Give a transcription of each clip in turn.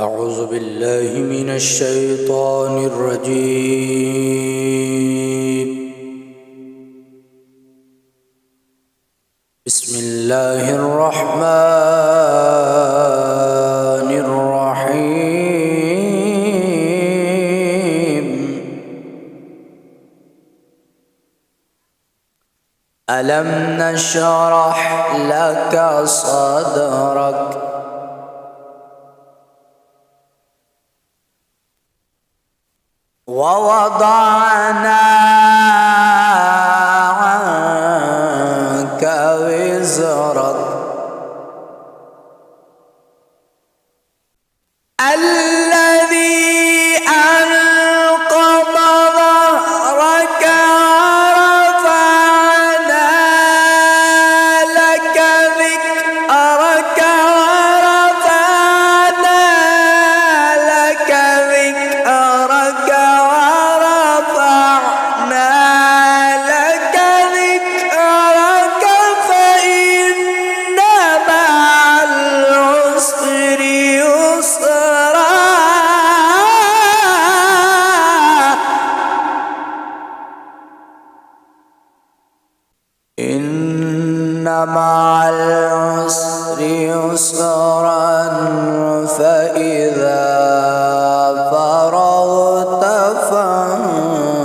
أعوذ بالله من الشيطان الرجيم. بسم الله الرحمن الرحيم. ألم نشرح لك صدرك ووضعنا عنك وزرك الذي أنقض ظهرك ورفعنا لك ذكرك فإن مع العسر يسرا إن مع العسر يسرا فإذا فرغت فانصب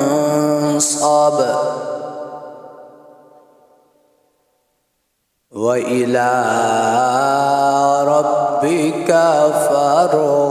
وإلى ربك فارغب.